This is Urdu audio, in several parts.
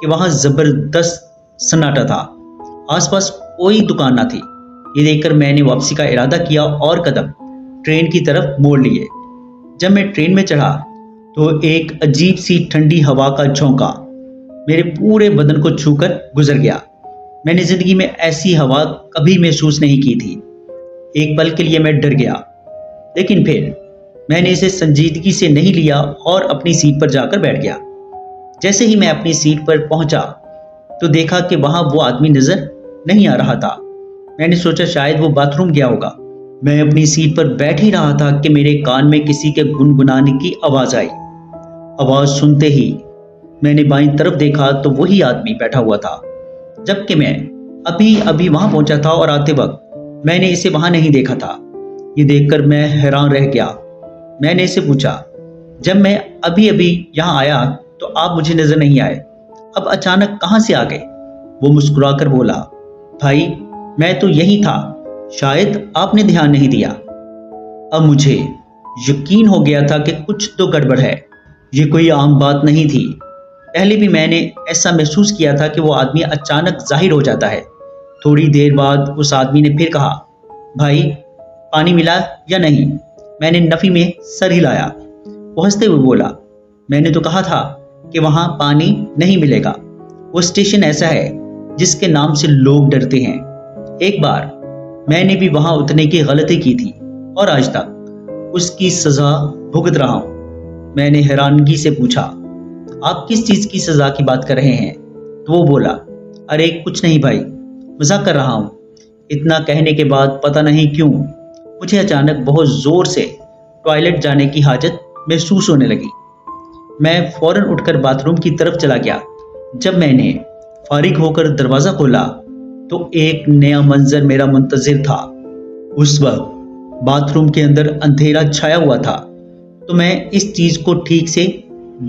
کہ وہاں زبردست سناٹا تھا، آس پاس کوئی دکان نہ تھی۔ یہ دیکھ کر میں نے واپسی کا ارادہ کیا اور قدم ٹرین کی طرف موڑ لیے۔ جب میں ٹرین میں چڑھا تو ایک عجیب سی ٹھنڈی ہوا کا جھونکا میرے پورے بدن کو چھو کر گزر گیا۔ میں نے زندگی میں ایسی ہوا کبھی محسوس نہیں کی تھی۔ ایک پل کے لیے میں ڈر گیا، لیکن پھر میں نے اسے سنجیدگی سے نہیں لیا اور اپنی سیٹ پر جا کر بیٹھ گیا۔ جیسے ہی میں اپنی سیٹ پر پہنچا تو دیکھا کہ وہاں وہ آدمی نظر نہیں آ رہا تھا۔ میں نے سوچا شاید وہ باتھ روم گیا ہوگا۔ میں اپنی سیٹ پر بیٹھ ہی رہا تھا کہ میرے کان میں کسی کے گنگنانے کی آواز آئی۔ آواز سنتے ہی میں نے بائیں طرف دیکھا تو وہی آدمی بیٹھا ہوا تھا، جبکہ میں ابھی وہاں پہنچا تھا اور آتے وقت میں نے اسے وہاں نہیں دیکھا تھا۔ یہ دیکھ کر میں حیران رہ گیا۔ میں نے اسے پوچھا، جب میں ابھی یہاں آیا تو آپ مجھے نظر نہیں آئے، اب اچانک کہاں سے آ گئے؟ وہ مسکرا کر بولا، بھائی میں تو یہی تھا، شاید آپ نے دھیان نہیں دیا۔ اب مجھے یقین ہو گیا تھا کہ کچھ تو گڑبڑ ہے، یہ کوئی عام بات نہیں تھی۔ پہلے بھی میں نے ایسا محسوس کیا تھا کہ وہ آدمی اچانک ظاہر ہو جاتا ہے۔ تھوڑی دیر بعد اس آدمی نے پھر کہا، بھائی پانی ملا یا نہیں؟ میں نے نفی میں سر ہلایا۔ وہ ہنستے ہوئے بولا، میں نے تو کہا تھا کہ وہاں پانی نہیں ملے گا، وہ اسٹیشن ایسا ہے جس کے نام سے لوگ ڈرتے ہیں۔ ایک بار میں نے بھی وہاں اترنے کی غلطی کی تھی اور آج تک اس کی سزا بھگت رہا ہوں۔ میں نے حیرانگی سے پوچھا، آپ کس چیز کی سزا کی بات کر رہے ہیں؟ تو وہ بولا، ارے کچھ نہیں بھائی، مذاق کر رہا ہوں۔ اتنا کہنے کے بعد پتہ نہیں کیوں مجھے اچانک بہت زور سے ٹوائلٹ جانے کی حاجت محسوس ہونے لگی۔ میں فوراً اٹھ کر باتھ روم کی طرف چلا گیا۔ جب میں نے فارغ ہو کر دروازہ کھولا تو ایک نیا منظر میرا منتظر تھا۔ اس وقت باتھ روم کے اندر اندھیرا چھایا ہوا تھا، تو میں اس چیز کو ٹھیک سے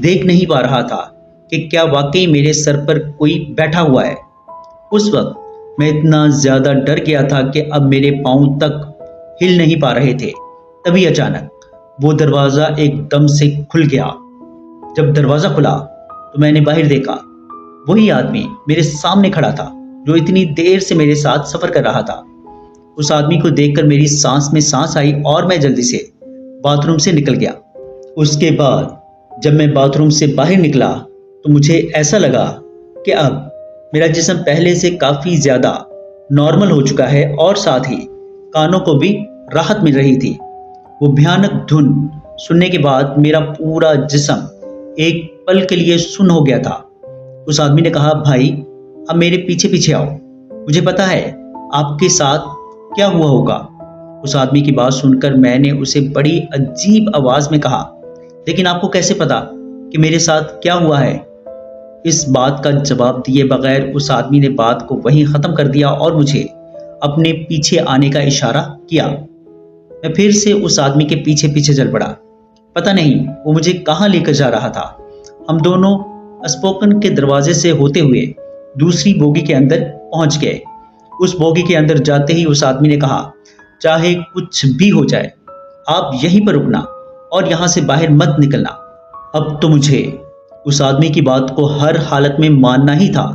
دیکھ نہیں پا رہا تھا کہ کیا واقعی میرے سر پر کوئی بیٹھا ہوا ہے۔ اس وقت میں اتنا زیادہ ڈر گیا تھا کہ اب میرے پاؤں تک ہل نہیں پا رہے تھے۔ تبھی اچانک وہ دروازہ ایک دم سے کھل گیا۔ جب دروازہ کھلا تو میں نے باہر دیکھا، وہی آدمی میرے سامنے کھڑا تھا جو اتنی دیر سے میرے ساتھ سفر کر رہا تھا۔ اس آدمی کو دیکھ کر میری سانس میں سانس آئی اور میں جلدی سے باتھ روم سے نکل گیا۔ اس کے بعد جب میں باتھ روم سے باہر نکلا تو مجھے ایسا لگا کہ اب میرا جسم پہلے سے کافی زیادہ نارمل ہو چکا ہے اور ساتھ ہی کانوں کو بھی راحت مل رہی تھی۔ وہ بھیانک دھن سننے کے بعد میرا پورا جسم ایک پل کے لیے سن ہو گیا تھا۔ اس آدمی نے کہا، بھائی اب میرے پیچھے پیچھے آؤ، مجھے پتا ہے آپ کے ساتھ کیا ہوا ہوگا۔ اس آدمی کی بات سن کر میں نے اسے بڑی عجیب آواز میں کہا، لیکن آپ کو کیسے پتا کہ میرے ساتھ کیا ہوا ہے؟ اس بات کا جواب دیے بغیر اس آدمی نے بات کو وہیں ختم کر دیا اور مجھے اپنے پیچھے آنے کا اشارہ کیا۔ میں پھر سے اس آدمی کے پیچھے پیچھے چل پڑا۔ پتہ نہیں وہ مجھے کہاں لے کر جا رہا تھا۔ ہم دونوں اسپوکن کے دروازے سے ہوتے ہوئے دوسری بوگی کے اندر پہنچ گئے۔ اس بوگی کے اندر جاتے ہی اس آدمی نے کہا، چاہے کچھ بھی ہو جائے آپ یہیں پر رکنا اور یہاں سے باہر مت نکلنا۔ اب تو مجھے اس آدمی کی بات کو ہر حالت میں ماننا ہی تھا،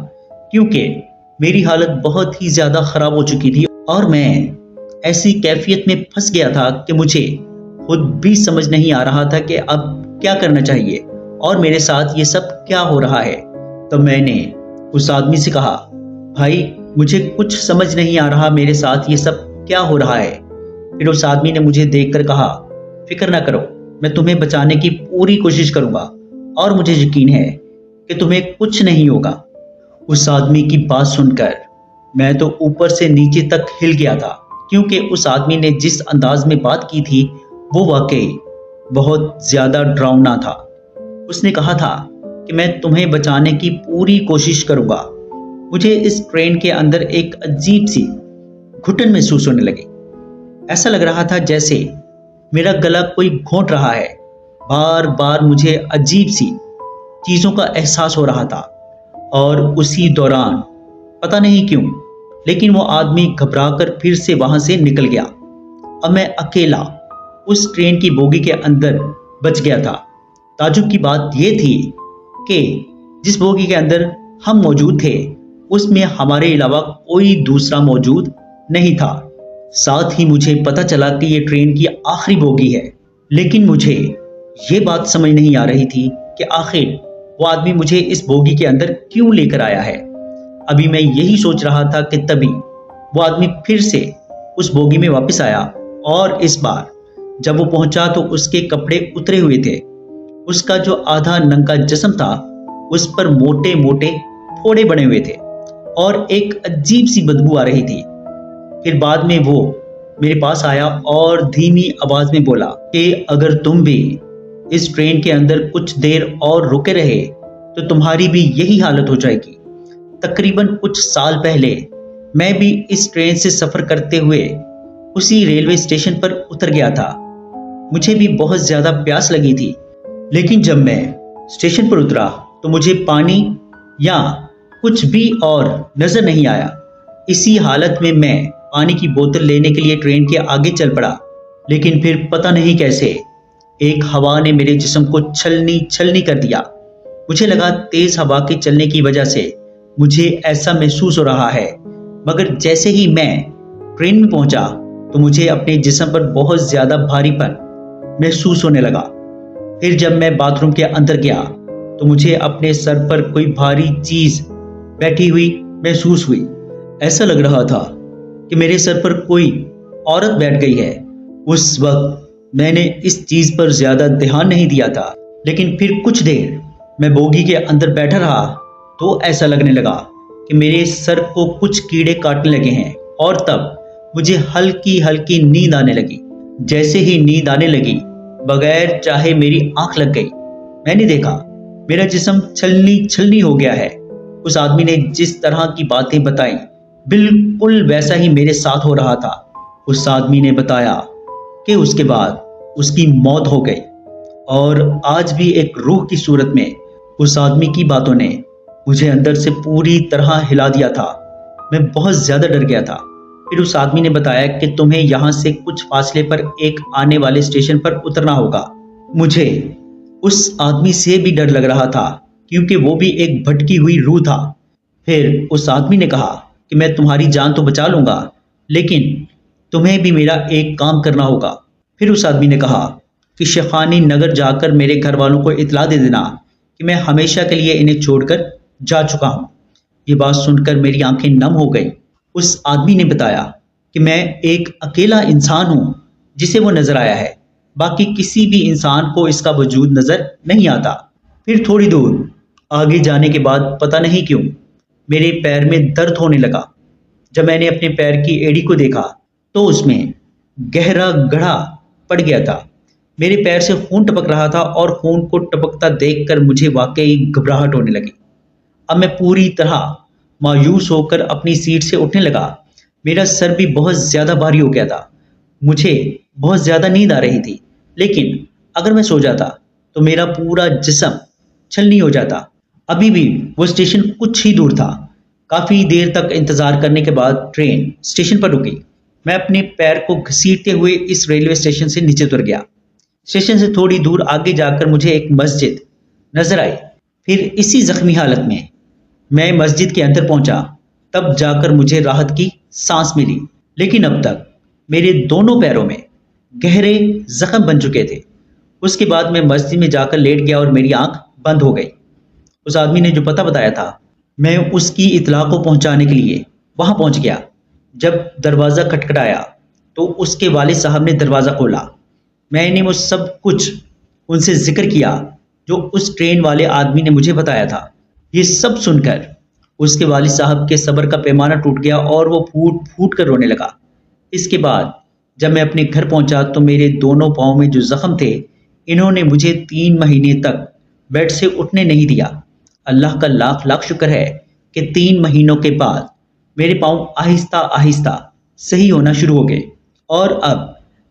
کیونکہ میری حالت بہت ہی زیادہ خراب ہو چکی تھی اور میں ایسی کیفیت میں پھنس گیا تھا کہ مجھے خود بھی سمجھ نہیں آ رہا تھا کہ اب کیا کرنا چاہیے اور میرے ساتھ یہ سب کیا ہو رہا ہے۔ تو میں نے اس آدمی سے کہا، بھائی مجھے کچھ سمجھ نہیں آ رہا، میرے ساتھ یہ سب کیا ہو رہا ہے۔ پھر اس آدمی نے مجھے دیکھ کر کہا، فکر نہ کرو، میں تمہیں بچانے کی پوری کوشش کروں گا اور مجھے یقین ہے کہ تمہیں کچھ نہیں ہوگا۔ اس آدمی کی بات سن کر میں تو اوپر سے نیچے تک ہل گیا تھا، کیونکہ اس آدمی نے جس انداز میں بات کی تھی وہ واقعی بہت زیادہ ڈراؤنا تھا۔ اس نے کہا تھا کہ میں تمہیں بچانے کی پوری کوشش کروں گا۔ مجھے اس ٹرین کے اندر ایک عجیب سی گھٹن محسوس ہونے لگی۔ ایسا لگ رہا تھا جیسے میرا گلا کوئی گھونٹ رہا ہے۔ بار بار مجھے عجیب سی چیزوں کا احساس ہو رہا تھا اور اسی دوران پتہ نہیں کیوں لیکن وہ آدمی گھبرا کر پھر سے وہاں سے نکل گیا۔ اب میں اکیلا اس ٹرین کی بوگی کے اندر بچ گیا تھا۔ تعجب کی بات یہ تھی کہ جس بوگی کے اندر ہم موجود تھے اس میں ہمارے علاوہ کوئی دوسرا موجود نہیں تھا۔ ساتھ ہی مجھے پتہ چلا کہ یہ ٹرین کی آخری بوگی ہے، لیکن مجھے یہ بات سمجھ نہیں آ رہی تھی کہ آخر وہ آدمی مجھے اس بوگی کے اندر کیوں لے کر آیا ہے۔ ابھی میں یہی سوچ رہا تھا کہ تبھی وہ آدمی پھر سے اس بوگی میں واپس آیا، اور اس بار جب وہ پہنچا تو اس کے کپڑے اترے ہوئے تھے۔ اس کا جو آدھا ننگا جسم تھا اس پر موٹے موٹے پھوڑے بنے ہوئے تھے اور ایک عجیب سی بدبو آ رہی تھی۔ پھر بعد میں وہ میرے پاس آیا اور دھیمی آواز میں بولا کہ اگر تم بھی اس ٹرین کے اندر کچھ دیر اور رکے رہے تو تمہاری بھی یہی حالت ہو جائے گی۔ تقریباً کچھ سال پہلے میں بھی اس ٹرین سے سفر کرتے ہوئے اسی ریلوے اسٹیشن پر اتر گیا تھا۔ مجھے بھی بہت زیادہ پیاس لگی تھی، لیکن جب میں اسٹیشن پر اترا تو مجھے پانی یا کچھ بھی اور نظر نہیں آیا۔ اسی حالت میں میں پانی کی بوتل لینے کے لیے ٹرین کے آگے چل پڑا، لیکن پھر پتہ نہیں کیسے ایک ہوا نے میرے جسم کو چھلنی چھلنی کر دیا۔ مجھے لگا تیز ہوا کے چلنے کی وجہ سے مجھے ایسا محسوس ہو رہا ہے، مگر جیسے ہی میں ٹرین میں پہنچا تو مجھے اپنے جسم پر بہت زیادہ بھاری پن محسوس ہونے لگا۔ پھر جب میں باتھ روم کے اندر گیا تو مجھے اپنے سر پر کوئی بھاری چیز بیٹھی ہوئی محسوس ہوئی۔ ایسا لگ رہا تھا کہ میرے سر پر کوئی عورت بیٹھ گئی ہے۔ اس وقت میں نے اس چیز پر زیادہ دھیان نہیں دیا تھا، لیکن پھر کچھ دیر میں بوگی کے اندر بیٹھا رہا تو ایسا لگنے لگا کہ میرے سر کو کچھ کیڑے کاٹنے لگے ہیں، اور تب مجھے ہلکی ہلکی نیند آنے لگی۔ جیسے ہی نیند آنے لگی بغیر چاہے میری آنکھ لگ گئی۔ میں نے دیکھا میرا جسم چھلنی چھلنی ہو گیا ہے۔ اس آدمی نے جس طرح کی باتیں بتائیں بالکل ویسا ہی میرے ساتھ ہو رہا تھا۔ اس آدمی نے بتایا کہ اس کے بعد اس کی موت ہو گئی، اور آج بھی ایک روح کی صورت میں اس آدمی کی باتوں نے مجھے اندر سے پوری طرح ہلا دیا تھا۔ میں بہت زیادہ ڈر گیا تھا۔ پھر اس آدمی نے بتایا کہ تمہیں یہاں سے کچھ فاصلے پر ایک آنے والے اسٹیشن پر اترنا ہوگا۔ مجھے اس آدمی سے بھی ڈر لگ رہا تھا کیونکہ وہ بھی ایک بھٹکی ہوئی روح تھا۔ پھر اس آدمی نے کہا کہ میں تمہاری جان تو بچا لوں گا، لیکن تمہیں بھی میرا ایک کام کرنا ہوگا۔ پھر اس آدمی نے کہا کہ شیخانی نگر جا کر میرے گھر والوں کو اطلاع دے دینا کہ میں ہمیشہ کے لیے انہیں چھوڑ کر جا چکا ہوں۔ یہ بات سن کر میری آنکھیں نم ہو گئی۔ اس آدمی نے بتایا کہ میں ایک اکیلا انسان ہوں جسے وہ نظر آیا ہے، باقی کسی بھی انسان کو اس کا وجود نظر نہیں آتا۔ پھر تھوڑی دور آگے جانے کے بعد پتہ نہیں کیوں میرے پیر میں درد ہونے لگا۔ جب میں نے اپنے پیر کی ایڑی کو دیکھا تو اس میں گہرا گڑھا پڑ گیا تھا۔ میرے پیر سے خون ٹپک رہا تھا، اور خون کو ٹپکتا دیکھ کر مجھے واقعی گھبراہٹ ہونے لگی۔ اب میں پوری طرح مایوس ہو کر اپنی سیٹ سے اٹھنے لگا۔ میرا سر بھی بہت زیادہ بھاری ہو گیا تھا۔ مجھے بہت زیادہ نیند آ رہی تھی، لیکن اگر میں سو جاتا تو میرا پورا جسم چھلنی ہو جاتا۔ ابھی بھی وہ اسٹیشن کچھ ہی دور تھا۔ کافی دیر تک انتظار کرنے کے بعد ٹرین اسٹیشن پر رکی۔ میں اپنے پیر کو گھسیٹتے ہوئے اس ریلوے اسٹیشن سے نیچے اتر گیا۔ اسٹیشن سے تھوڑی دور آگے جا کر مجھے ایک مسجد نظر آئی۔ پھر اسی زخمی حالت میں مسجد کے اندر پہنچا، تب جا کر مجھے راحت کی سانس ملی، لیکن اب تک میرے دونوں پیروں میں گہرے زخم بن چکے تھے۔ اس کے بعد میں مسجد میں جا کر لیٹ گیا اور میری آنکھ بند ہو گئی۔ اس آدمی نے جو پتہ بتایا تھا میں اس کی اطلاع کو پہنچانے کے لیے وہاں پہنچ گیا۔ جب دروازہ کھٹکھٹایا تو اس کے والد صاحب نے دروازہ کھولا۔ میں نے وہ سب کچھ ان سے ذکر کیا جو اس ٹرین والے آدمی نے مجھے بتایا تھا۔ یہ سب سن کر اس کے والد صاحب کے صبر کا پیمانہ ٹوٹ گیا اور وہ پھوٹ پھوٹ کر رونے لگا۔ اس کے بعد جب میں اپنے گھر پہنچا تو میرے دونوں پاؤں میں جو زخم تھے انہوں نے مجھے 3 مہینے تک بیڈ سے اٹھنے نہیں دیا۔ اللہ کا لاکھ لاکھ شکر ہے کہ 3 مہینوں کے بعد میرے پاؤں آہستہ آہستہ صحیح ہونا شروع ہو گئے، اور اب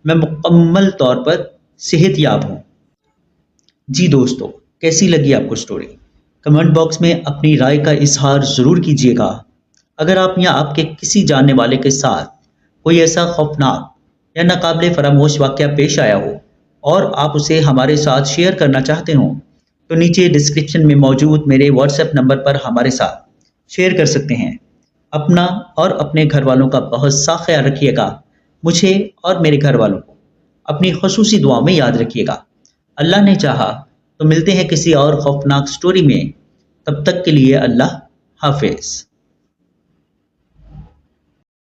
میں مکمل طور پر صحت یاب ہوں۔ جی دوستو، کیسی لگی آپ کو سٹوری؟ کمنٹ باکس میں اپنی رائے کا اظہار ضرور کیجیے گا۔ اگر آپ یا آپ کے کسی جاننے والے کے ساتھ کوئی ایسا خوفناک یا ناقابل فراموش واقعہ پیش آیا ہو اور آپ اسے ہمارے ساتھ شیئر کرنا چاہتے ہوں تو نیچے ڈسکرپشن میں موجود میرے واٹس ایپ نمبر پر ہمارے ساتھ شیئر کر سکتے ہیں۔ اپنا اور اپنے گھر والوں کا بہت سا خیال رکھیے گا۔ مجھے اور میرے گھر والوں کو اپنی خصوصی دعا میں یاد رکھیے گا۔ اللہ نے چاہا تو ملتے ہیں کسی اور خوفناک سٹوری میں۔ تب تک کے لیے اللہ حافظ۔